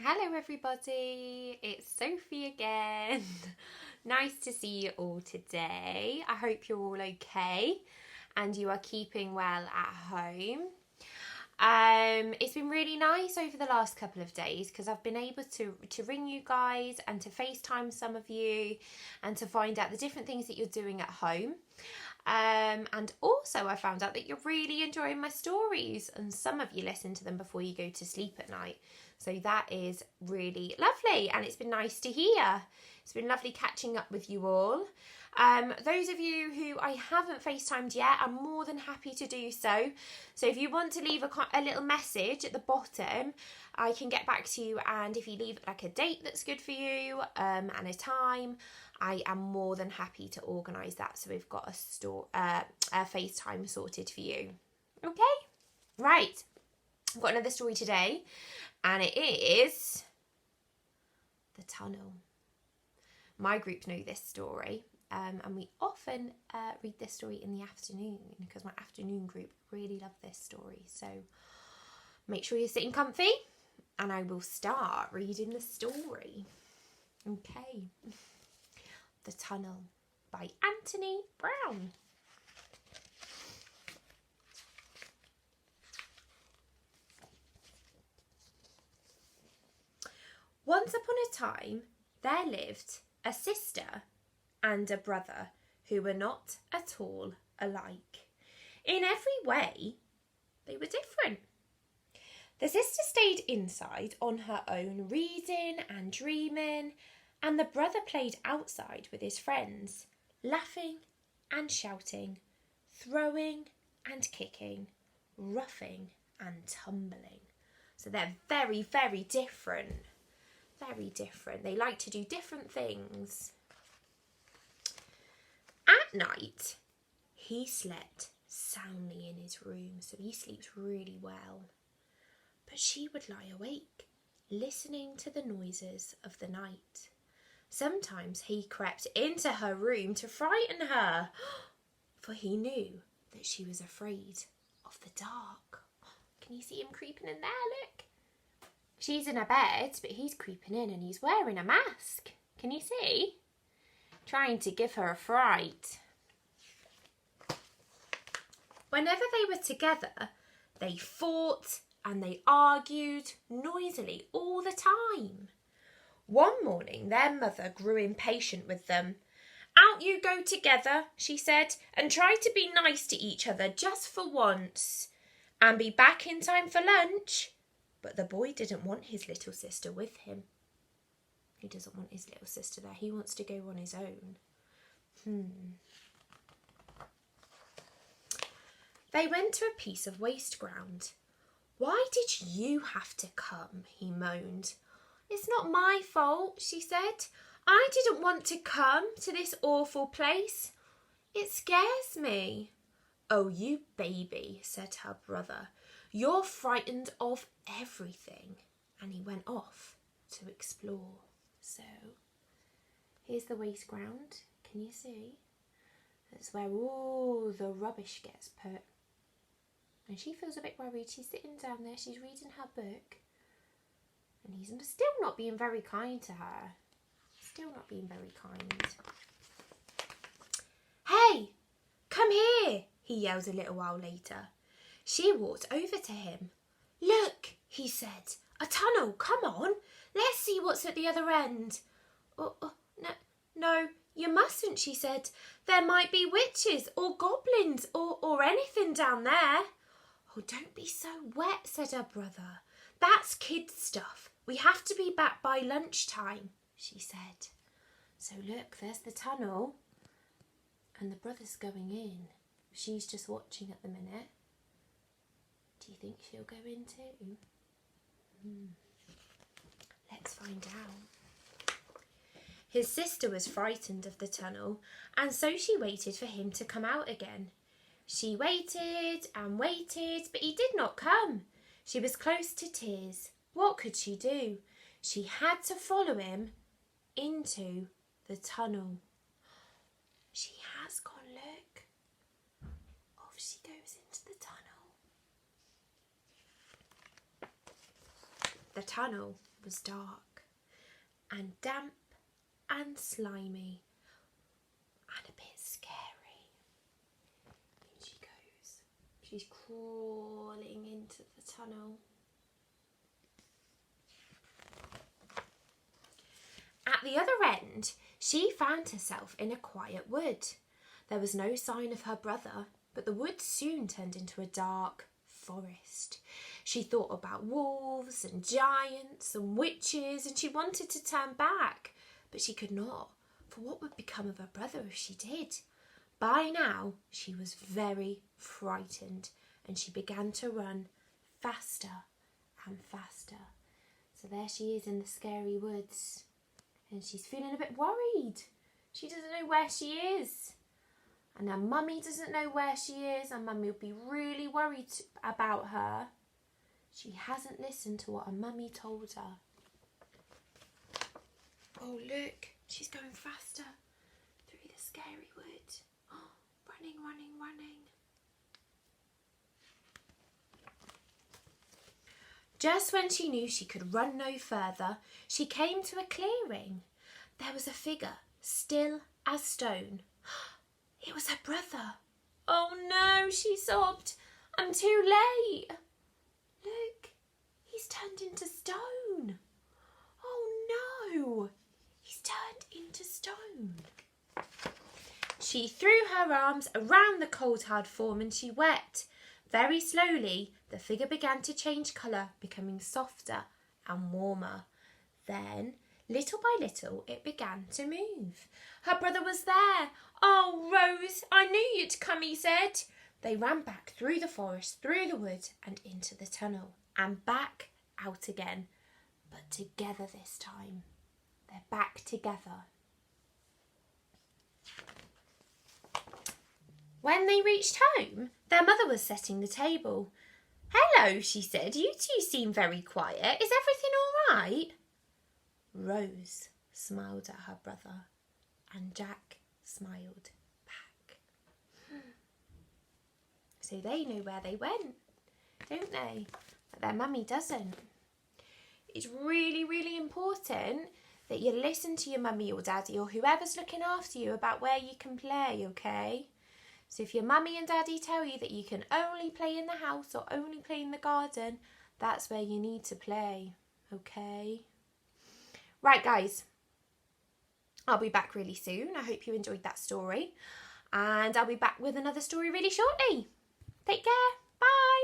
Hello everybody, it's Sophie again. Nice to see you all today. I hope you're all okay and you are keeping well at home. It's been really nice over the last couple of days because I've been able to ring you guys and to FaceTime some of you and to find out the different things that you're doing at home. And also I found out that you're really enjoying my stories and some of you listen to them before you go to sleep at night. So that is really lovely and it's been nice to hear. It's been lovely catching up with you all. Those of you who I haven't FaceTimed yet, I'm more than happy to do so. So if you want to leave a little message at the bottom, I can get back to you, and if you leave like a date that's good for you and a time, I am more than happy to organise that so we've got a FaceTime sorted for you. Okay? Right. I've got another story today and it is The Tunnel. My group know this story and we often read this story in the afternoon because my afternoon group really love this story. So make sure you're sitting comfy and I will start reading the story. Okay. The Tunnel by Anthony Browne. Once upon a time, there lived a sister and a brother who were not at all alike. In every way, they were different. The sister stayed inside on her own, reading and dreaming, and the brother played outside with his friends, laughing and shouting, throwing and kicking, roughing and tumbling. So they're very, very different. Very different. They like to do different things. At night, he slept soundly in his room, so he sleeps really well. But she would lie awake, listening to the noises of the night. Sometimes he crept into her room to frighten her, for he knew that she was afraid of the dark. Can you see him creeping in there? Look. She's in her bed, but he's creeping in and he's wearing a mask. Can you see? Trying to give her a fright. Whenever they were together, they fought and they argued noisily all the time. One morning, their mother grew impatient with them. "Out you go together," she said, "and try to be nice to each other just for once. And be back in time for lunch." But the boy didn't want his little sister with him. He doesn't want his little sister there. He wants to go on his own. They went to a piece of waste ground. "Why did you have to come?" he moaned. "It's not my fault," she said. "I didn't want to come to this awful place. It scares me." "Oh, you baby," said her brother. "You're frightened of everything." And he went off to explore. So, here's the waste ground. Can you see? That's where all the rubbish gets put. And she feels a bit worried. She's sitting down there. She's reading her book. And he's still not being very kind to her. Still not being very kind. "Hey, come here," he yelled a little while later. She walked over to him. "Look," he said, "a tunnel. Come on, let's see what's at the other end." No, you mustn't," she said. "There might be witches or goblins or anything down there." "Oh, don't be so wet," said her brother. "That's kids' stuff. We have to be back by lunchtime," she said. So look, there's the tunnel. And the brother's going in. She's just watching at the minute. Do you think she'll go in too? Let's find out. His sister was frightened of the tunnel, and so she waited for him to come out again. She waited and waited, but he did not come. She was close to tears. What could she do? She had to follow him into the tunnel. She has gone, look. Off she goes into the tunnel. The tunnel was dark and damp and slimy and a bit scary. In she goes. She's crawling into the tunnel. At the other end, she found herself in a quiet wood. There was no sign of her brother, but the wood soon turned into a dark forest. She thought about wolves and giants and witches, and she wanted to turn back, but she could not, for what would become of her brother if she did? By now, she was very frightened, and she began to run faster and faster. So there she is in the scary woods. And she's feeling a bit worried. She doesn't know where she is. And her mummy doesn't know where she is. And mummy will be really worried about her. She hasn't listened to what her mummy told her. Oh, look. She's going faster through the scary wood. Oh, running, running, running. Just when she knew she could run no further, she came to a clearing. There was a figure, still as stone. It was her brother. Oh no, she sobbed. I'm too late. Look, he's turned into stone. Oh no, he's turned into stone. She threw her arms around the cold hard form and she wept. Very slowly, the figure began to change colour, becoming softer and warmer. Then, little by little, it began to move. Her brother was there. Oh, Rose, I knew you'd come, he said. They ran back through the forest, through the wood and into the tunnel and back out again. But together this time. They're back together. When they reached home, their mother was setting the table. Hello, she said. You two seem very quiet. Is everything all right? Rose smiled at her brother and Jack smiled back. So they know where they went, don't they? But their mummy doesn't. It's really, really important that you listen to your mummy or daddy or whoever's looking after you about where you can play, okay? So if your mummy and daddy tell you that you can only play in the house or only play in the garden, that's where you need to play, okay? Right, guys, I'll be back really soon. I hope you enjoyed that story. And I'll be back with another story really shortly. Take care. Bye.